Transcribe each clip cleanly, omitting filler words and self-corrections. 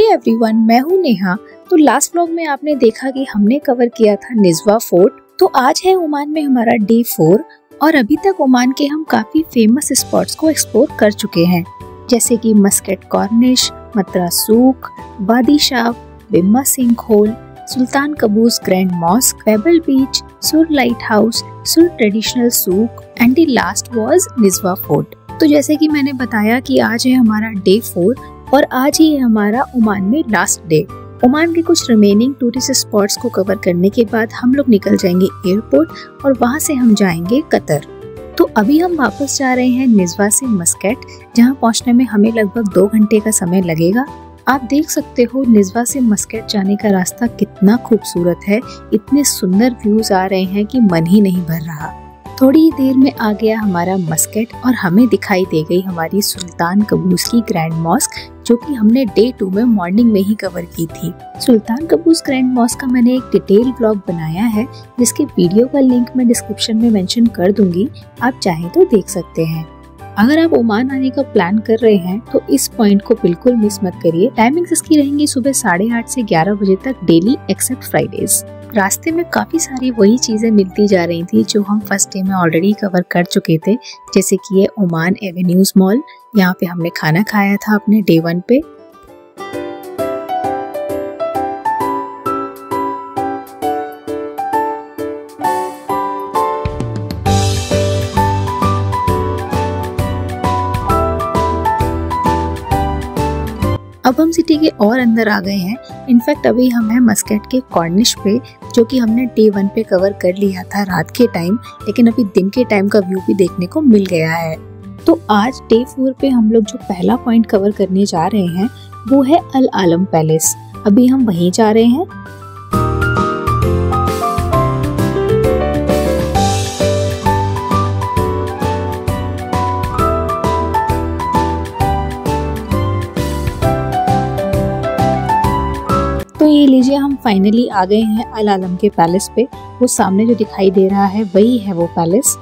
Everyone, मैं हूँ नेहा। तो लास्ट व्लॉग में आपने देखा कि हमने कवर किया था निज़वा फोर्ट। तो आज है ओमान में हमारा डे 4 और अभी तक ओमान के हम काफी फेमस स्पॉट्स को एक्सप्लोर कर चुके हैं, जैसे कि Muscat Cornish, Mutrah souq, Wadi Shab, Bimmah sinkhole, Sultan Qaboos Grand Mosque, pebble beach, Sur light house, Sur traditional souq and the last was Nizwa Fort. तो जैसे कि मैंने बताया कि आज है हमारा डे 4 और आज ही है हमारा ओमान में लास्ट डे। ओमान के कुछ रिमेनिंग टूरिस्ट स्पॉट्स को कवर करने के बाद हम लोग निकल जाएंगे एयरपोर्ट और वहां से हम जाएंगे कतर। तो अभी हम वापस जा रहे हैं निज़वा से मस्कट, जहां पहुंचने में हमें लगभग 2 घंटे का समय लगेगा। आप देख सकते हो निज़वा से मस्कट जाने का रास्ता कितना खूबसूरत है, इतने सुंदर व्यूज आ रहे हैं कि मन ही नहीं भर रहा। थोड़ी ही देर में आ गया हमारा मस्कट और हमें दिखाई दे गई हमारी सुल्तान कबूस की ग्रैंड मॉस्क, जो कि हमने डे 2 में मॉर्निंग में ही कवर की थी। सुल्तान कबूस ग्रैंड मॉस्क का मैंने एक डिटेल व्लॉग बनाया है, जिसके वीडियो का लिंक मैं डिस्क्रिप्शन में मेंशन कर दूंगी, आप चाहें तो देख सकते हैं। अगर आप ओमान आने का प्लान कर रहे हैं तो इस पॉइंट को बिल्कुल मिस मत करिए। टाइमिंग्स इसकी रहेंगी सुबह 8:30 से 11 बजे तक डेली एक्सेप्ट फ्राइडेज। रास्ते में काफी सारी वही चीजें मिलती जा रही थी जो हम फर्स्ट डे में ऑलरेडी कवर कर चुके थे, जैसे कि ये ओमान एवेन्यूज मॉल, यहाँ पे हमने खाना खाया था अपने डे 1 पे। अब हम सिटी के और अंदर आ गए हैं। इनफैक्ट अभी हम हैं मस्कट के कॉर्निश पे, जो कि हमने डे 1 पे कवर कर लिया था रात के टाइम, लेकिन अभी दिन के टाइम का व्यू भी देखने को मिल गया है। तो आज डे 4 पे हम लोग जो पहला पॉइंट कवर करने जा रहे हैं वो है अल आलम पैलेस। अभी हम वहीं जा रहे हैं। तो ये लीजिए, हम फाइनली आ गए हैं अल आलम के पैलेस पे। वो सामने जो दिखाई दे रहा है वही है वो पैलेस।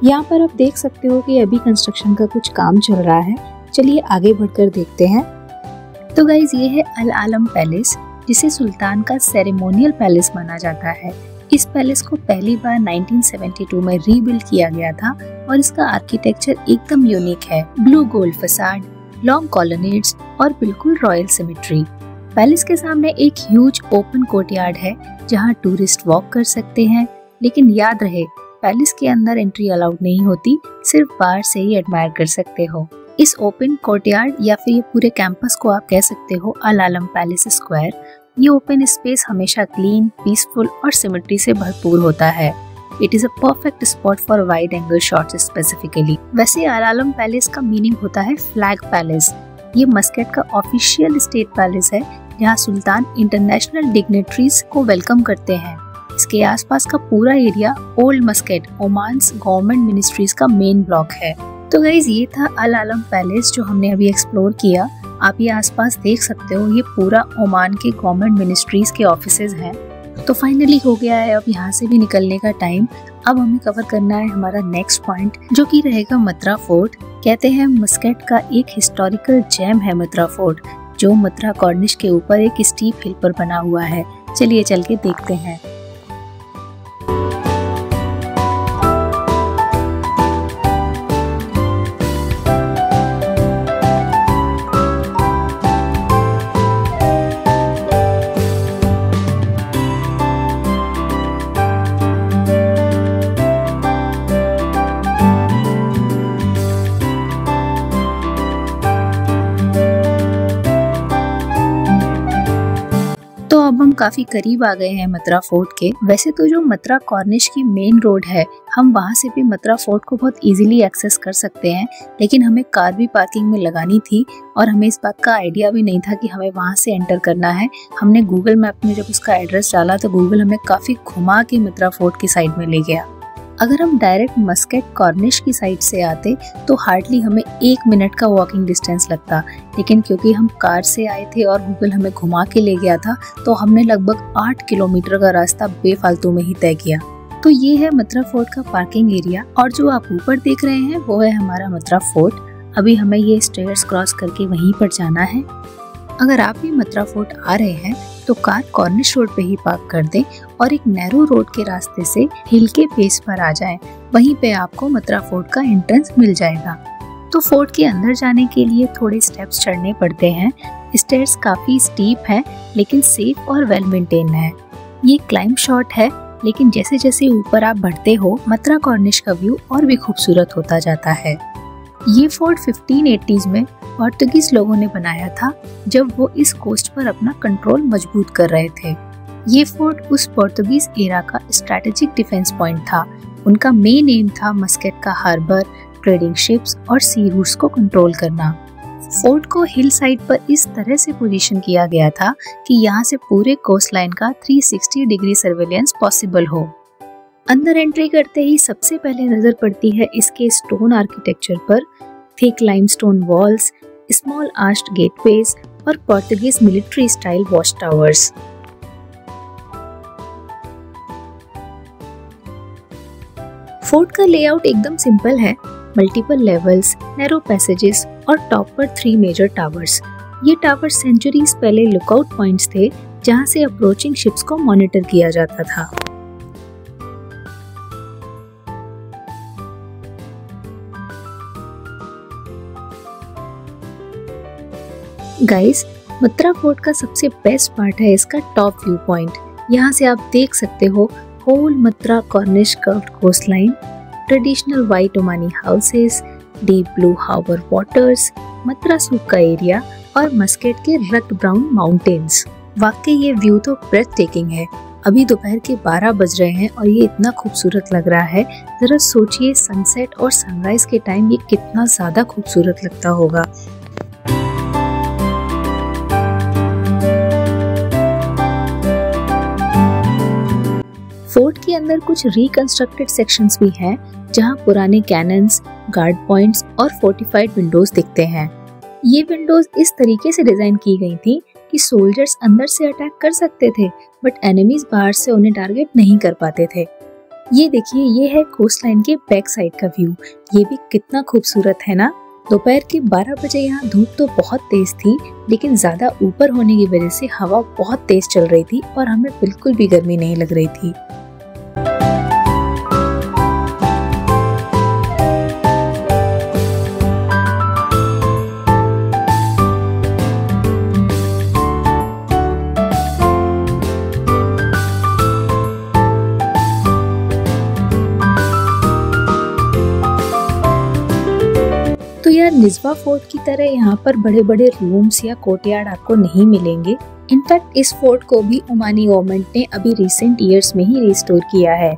यहाँ पर आप देख सकते हो कि अभी कंस्ट्रक्शन का कुछ काम चल रहा है। चलिए आगे बढ़कर देखते हैं। तो गाइज, ये है अल आलम पैलेस, जिसे सुल्तान का सेरेमोनियल पैलेस माना जाता है। इस पैलेस को पहली बार 1972 में रीबिल्ड किया गया था और इसका आर्किटेक्चर एकदम यूनिक है। ब्लू गोल्ड फसाड, लॉन्ग कॉलोनेड्स और बिल्कुल रॉयल सिमेट्री। पैलेस के सामने एक ह्यूज ओपन कोर्टयार्ड है जहां टूरिस्ट वॉक कर सकते हैं, लेकिन याद रहे पैलेस के अंदर एंट्री अलाउड नहीं होती, सिर्फ बाहर से ही एडमायर कर सकते हो। इस ओपन कोर्टयार्ड या फिर ये पूरे कैंपस को आप कह सकते हो अल आलम पैलेस स्क्वायर। ये ओपन स्पेस हमेशा क्लीन, पीसफुल और सिमेट्री से भरपूर होता है। It is a perfect spot for wide angle shots specifically. वैसे अल आलम पैलेस का मीनिंग होता है फ्लैग पैलेस। ये मस्कट का ऑफिशियल स्टेट पैलेस है, जहाँ सुल्तान इंटरनेशनल डिग्नेटरीज को वेलकम करते हैं। इसके आसपास का पूरा area old Muscat, Oman's government ministries का मेन ब्लॉक है। तो गाइज, ये था अल आलम पैलेस जो हमने अभी एक्सप्लोर किया। आप ये आसपास देख सकते हो, ये पूरा ओमान के गवर्नमेंट मिनिस्ट्रीज के ऑफिसेज हैं। तो फाइनली हो गया है अब यहाँ से भी निकलने का टाइम। अब हमें कवर करना है हमारा नेक्स्ट पॉइंट, जो कि रहेगा मत्रा फोर्ट। कहते हैं मस्कट का एक हिस्टोरिकल जेम है मत्रा फोर्ट, जो मत्रा कॉर्निश के ऊपर एक स्टीप हिल पर बना हुआ है। चलिए चल के देखते हैं। अब हम काफी करीब आ गए हैं मत्रा फोर्ट के। वैसे तो जो मत्रा कॉर्निश की मेन रोड है, हम वहां से भी मत्रा फोर्ट को बहुत इजीली एक्सेस कर सकते हैं, लेकिन हमें कार भी पार्किंग में लगानी थी और हमें इस बात का आइडिया भी नहीं था कि हमें वहां से एंटर करना है। हमने गूगल मैप में जब उसका एड्रेस डाला तो गूगल हमें काफी घुमा के मत्रा फोर्ट की साइड में ले गया। अगर हम डायरेक्ट मस्कट कॉर्निश की साइड से आते तो हार्डली हमें 1 मिनट का वॉकिंग डिस्टेंस लगता, लेकिन क्योंकि हम कार से आए थे और गूगल हमें घुमा के ले गया था, तो हमने लगभग 8 किलोमीटर का रास्ता बेफालतू में ही तय किया। तो ये है मत्रा फोर्ट का पार्किंग एरिया और जो आप ऊपर देख रहे हैं वो है हमारा मत्रा फोर्ट। अभी हमें ये स्टेयर्स क्रॉस करके वहीं पर जाना है। अगर आप भी मथुरा फोर्ट आ रहे हैं तो कार कॉर्निश रोड पे ही पार्क कर दें और एक नैरो रोड के रास्ते से हिल के बेस पर आ जाएं। वहीं पे आपको मथुरा फोर्ट का एंट्रेंस मिल जाएगा। तो फोर्ट के अंदर जाने के लिए थोड़े स्टेप्स चढ़ने पड़ते हैं। स्टेयर्स काफी स्टीप है लेकिन सेफ और वेल मेंटेन है। ये क्लाइंब शॉट है लेकिन जैसे जैसे ऊपर आप बढ़ते हो मथुरा कॉर्निश का व्यू और भी खूबसूरत होता जाता है। ये फोर्ट 1580s में पोर्तुगीज लोगों ने बनाया था जब वो इस कोस्ट पर अपना कंट्रोल मजबूत कर रहे थे। ये फोर्ट उस पोर्तुगीज एरा का स्ट्रेटेजिक डिफेंस पॉइंट था। उनका मेन एम था मस्केट का हार्बर, ट्रेडिंग शिप्स और सी रूट्स को कंट्रोल करना। फोर्ट को हिल साइड पर इस तरह से पोजीशन किया गया था कि यहाँ से पूरे कोस्ट लाइन का 360 डिग्री सर्वेलेंस पॉसिबल हो। अंदर एंट्री करते ही सबसे पहले नजर पड़ती है इसके स्टोन आर्किटेक्चर पर। Thick limestone walls, small arched gateways और Portuguese military style watch towers. Fort का लेआउट एकदम सिंपल है। मल्टीपल लेवल्स, नैरो पैसेजेस और टॉप पर 3 मेजर टावर्स। ये टावर सेंचुरीज पहले लुकआउट पॉइंट्स थे जहां से अप्रोचिंग शिप्स को मॉनिटर किया जाता था। गाइस, मथुरा फोर्ट का सबसे बेस्ट पार्ट है इसका टॉप व्यू पॉइंट। यहाँ से आप देख सकते हो whole Mutrah Corniche curved coast line, traditional white Omani houses, deep blue harbour waters, Mutrah souq का एरिया और मस्केट के रक्त ब्राउन माउंटेन्स। वाकई ये व्यू तो ब्रेथ टेकिंग है। अभी दोपहर के 12 बज रहे हैं और ये इतना खूबसूरत लग रहा है। जरा सोचिए सनसेट और सनराइज के टाइम ये कितना ज्यादा खूबसूरत लगता होगा। फोर्ट के अंदर कुछ रिकंस्ट्रक्टेड सेक्शंस भी हैं जहां पुराने कैनन्स, गार्ड पॉइंट्स और फोर्टिफाइड विंडोज दिखते हैं। ये विंडोज इस तरीके से डिजाइन की गई थी कि सोल्जर्स अंदर से अटैक कर सकते थे बट एनिमीज बाहर से उन्हें टारगेट नहीं कर पाते थे। ये देखिए, ये है कोस्ट लाइन के बैक साइड का व्यू। ये भी कितना खूबसूरत है ना। दोपहर के 12 बजे यहाँ धूप तो बहुत तेज थी लेकिन ज्यादा ऊपर होने की वजह से हवा बहुत तेज चल रही थी और हमें बिल्कुल भी गर्मी नहीं लग रही थी। तो यार, निज़वा फोर्ट की तरह यहाँ पर बड़े बड़े रूम्स या कोर्टयार्ड आपको नहीं मिलेंगे। इनफैक्ट इस फोर्ट को भी ओमानी गवर्नमेंट ने अभी रिसेंट ईयर्स में ही रिस्टोर किया है।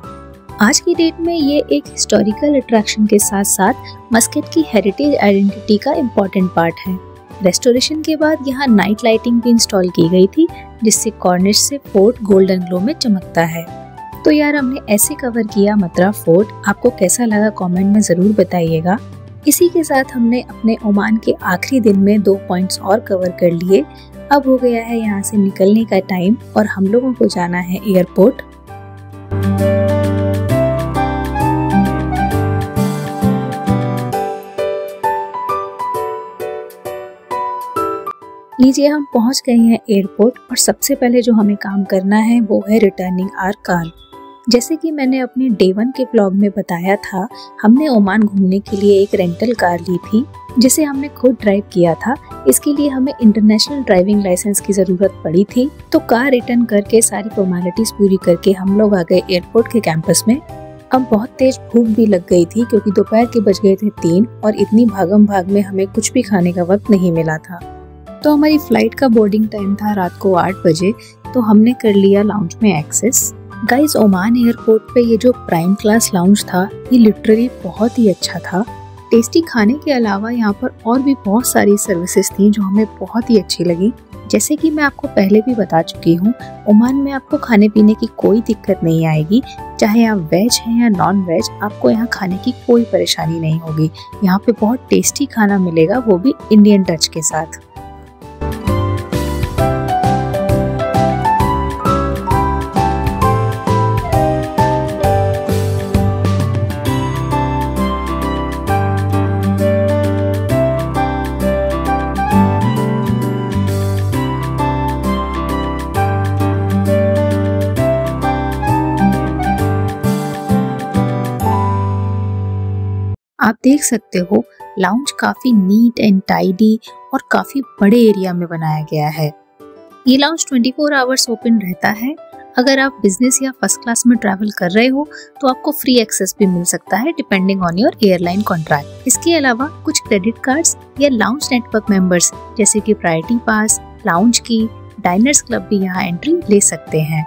आज की डेट में ये एक हिस्टोरिकल अट्रैक्शन के साथ साथ मस्केट की हेरिटेज आइडेंटिटी का इम्पोर्टेंट पार्ट है। रेस्टोरेशन के बाद यहाँ नाइट लाइटिंग भी इंस्टॉल की गई थी जिससे कॉर्निश से फोर्ट गोल्डन ग्लो में चमकता है। तो यार, हमने ऐसे कवर किया मथुरा फोर्ट। आपको कैसा लगा कमेंट में जरूर बताइएगा। इसी के साथ हमने अपने ओमान के आखिरी दिन में 2 पॉइंट्स और कवर कर लिए। अब हो गया है यहाँ से निकलने का टाइम और हम लोगों को जाना है एयरपोर्ट। लीजिए, हम पहुंच गए हैं एयरपोर्ट और सबसे पहले जो हमें काम करना है वो है रिटर्निंग आवर कार। जैसे कि मैंने अपने डे 1 के ब्लॉग में बताया था, हमने ओमान घूमने के लिए एक रेंटल कार ली थी जिसे हमने खुद ड्राइव किया था। इसके लिए हमें इंटरनेशनल ड्राइविंग लाइसेंस की जरूरत पड़ी थी। तो कार रिटर्न करके सारी फॉर्मेलिटीज पूरी करके हम लोग आ गए एयरपोर्ट के कैंपस में। अब बहुत तेज भूख भी लग गई थी क्योंकि दोपहर के बज गए थे 3 और इतनी भागम भाग में हमें कुछ भी खाने का वक्त नहीं मिला था। तो हमारी फ्लाइट का बोर्डिंग टाइम था रात को 8 बजे, तो हमने कर लिया लाउंज में एक्सेस। गाइस, ओमान एयरपोर्ट पे ये जो प्राइम क्लास लाउंज था ये लिटरली बहुत ही अच्छा था। टेस्टी खाने के अलावा यहाँ पर और भी बहुत सारी सर्विसेज थी जो हमें बहुत ही अच्छी लगी। जैसे कि मैं आपको पहले भी बता चुकी हूँ, ओमान में आपको खाने पीने की कोई दिक्कत नहीं आएगी। चाहे आप वेज हैं या नॉन वेज, आपको यहाँ खाने की कोई परेशानी नहीं होगी। यहाँ पे बहुत टेस्टी खाना मिलेगा, वो भी इंडियन टच के साथ। देख सकते हो लाउंज काफी नीट एंड टाइडी और काफी बड़े एरिया में बनाया गया है। ये लाउंज 24 आवर्स ओपन रहता है। अगर आप बिजनेस या फर्स्ट क्लास में ट्रैवल कर रहे हो तो आपको फ्री एक्सेस भी मिल सकता है depending on your airline contract. इसके अलावा कुछ क्रेडिट कार्ड्स या लाउंज नेटवर्क मेंबर्स जैसे कि प्रायोरिटी पास, लाउंज की, डाइनर्स क्लब भी यहाँ एंट्री ले सकते हैं।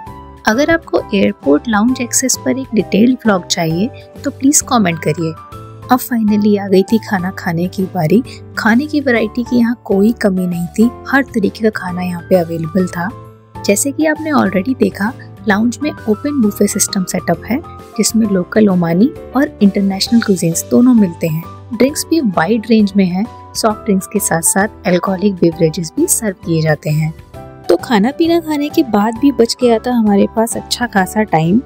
अगर आपको एयरपोर्ट लाउंज एक्सेस पर एक डिटेल्ड व्लॉग चाहिए तो प्लीज कमेंट करिए। अब फाइनली आ गई थी खाना खाने की बारी। खाने की वैरायटी की यहाँ कोई कमी नहीं थी, हर तरीके का खाना यहाँ पे अवेलेबल था। जैसे कि आपने ऑलरेडी देखा, लाउंज में ओपन बुफे सिस्टम सेटअप है जिसमें लोकल ओमानी और इंटरनेशनल कुजीन्स दोनों मिलते हैं। ड्रिंक्स भी वाइड रेंज में है, सॉफ्ट ड्रिंक्स के साथ साथ अल्कोहलिक बेवरेजेस भी सर्व किए जाते हैं। तो खाना पीना खाने के बाद भी बच गया था हमारे पास अच्छा खासा टाइम,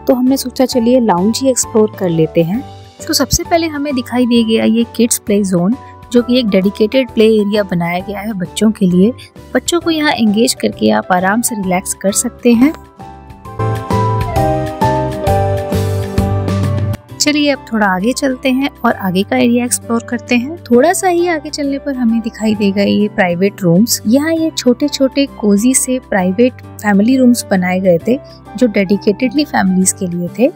तो हमने सोचा चलिए लाउंज ही एक्सप्लोर कर लेते हैं। तो सबसे पहले हमें दिखाई दे गया ये किड्स प्ले जोन, जो कि एक डेडिकेटेड प्ले एरिया बनाया गया है बच्चों के लिए। बच्चों को यहाँ एंगेज करके आप आराम से रिलैक्स कर सकते हैं। चलिए अब थोड़ा आगे चलते हैं और आगे का एरिया एक्सप्लोर करते हैं। थोड़ा सा ही आगे चलने पर हमें दिखाई देगा ये प्राइवेट रूम्स। यहाँ ये छोटे छोटे कोजी से प्राइवेट फैमिली रूम्स बनाए गए थे जो डेडिकेटेडली फैमिलीज के लिए थे।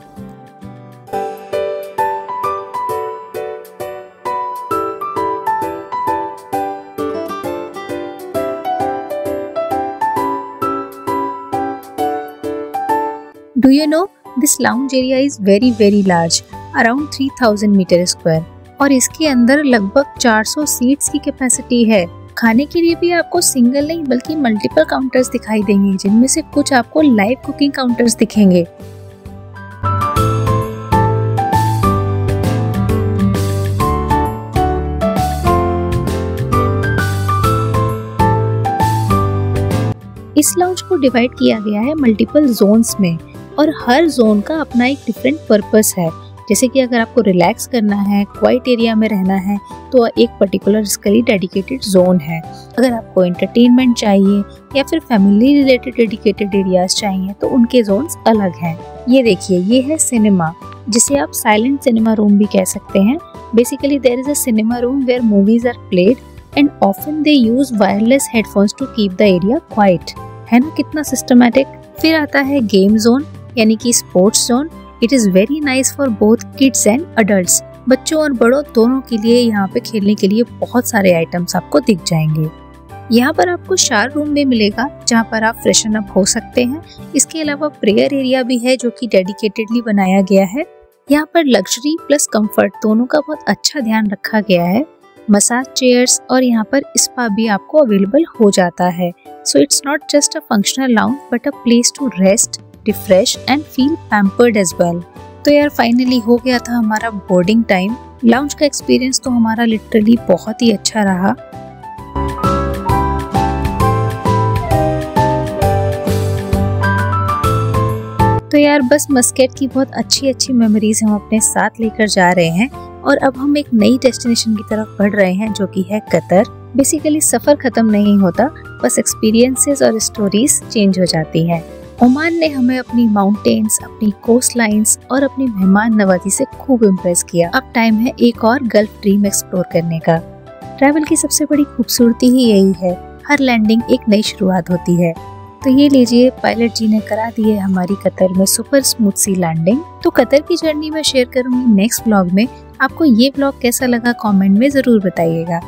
Do you know this lounge area is very large, around 3000 metre square, और इसके अंदर लगभग 400 सीट्स की कैपेसिटी है। खाने के लिए भी आपको सिंगल नहीं बल्कि मल्टीपल काउंटर्स दिखाई देंगे, जिनमें से कुछ आपको लाइव कुकिंग काउंटर्स दिखेंगे। इस लाउंज को डिवाइड किया गया है मल्टीपल जोन्स में और हर जोन का अपना एक डिफरेंट पर्पस है। जैसे कि अगर आपको रिलैक्स करना है, क्वाइट एरिया में रहना है, तो एक पर्टिकुलर इसके लिए डेडिकेटेड जोन है। अगर आपको एंटरटेनमेंट चाहिए या फिर फैमिली रिलेटेड डेडिकेटेड एरियाज चाहिए तो उनके जोन्स अलग हैं। ये देखिए, ये है सिनेमा, जिसे आप साइलेंट सिनेमा रूम भी कह सकते हैं। Basically there is a cinema room where movies are played and often they use wireless headphones to keep the area quiet. है ना कितना सिस्टमैटिक। फिर आता है गेम जोन यानी कि sports zone. It is very nice for both kids and adults. बच्चों और बड़ों दोनों के लिए यहाँ पे खेलने के लिए बहुत सारे आइटम्स आपको दिख जाएंगे। यहाँ पर आपको शार रूम भी मिलेगा जहाँ पर आप फ्रेशन अप हो सकते हैं। इसके अलावा प्रेयर एरिया भी है जो कि डेडिकेटेडली बनाया गया है। यहाँ पर लग्जरी प्लस कंफर्ट दोनों का बहुत अच्छा ध्यान रखा गया है। मसाज चेयर्स और यहाँ पर स्पा भी आपको अवेलेबल हो जाता है। So it's not just a functional lounge but a place to rest, refresh and feel pampered as well. तो यार फाइनली हो गया था हमारा बोर्डिंग टाइम। लाउंज का एक्सपीरियंस तो हमारा लिटरली बहुत ही अच्छा रहा। तो यार बस मस्कट की बहुत अच्छी मेमोरीज हम अपने साथ लेकर जा रहे हैं और अब हम एक नई डेस्टिनेशन की तरफ बढ़ रहे हैं जो कि है कतर। बेसिकली सफर खत्म नहीं होता, बस एक्सपीरियंसेस और स्टोरीज चेंज हो जाती हैं। ओमान ने हमें अपनी माउंटेन्स, अपनी कोस्ट लाइन्स और अपनी मेहमान नवाजी से खूब इम्प्रेस किया। अब टाइम है एक और गल्फ ड्रीम एक्सप्लोर करने का। ट्रैवल की सबसे बड़ी खूबसूरती ही यही है, हर लैंडिंग एक नई शुरुआत होती है। तो ये लीजिए, पायलट जी ने करा दी है हमारी कतर में सुपर स्मूथ सी लैंडिंग। तो कतर की जर्नी में शेयर करूंगी नेक्स्ट व्लॉग में। आपको ये व्लॉग कैसा लगा कमेंट में जरूर बताइएगा।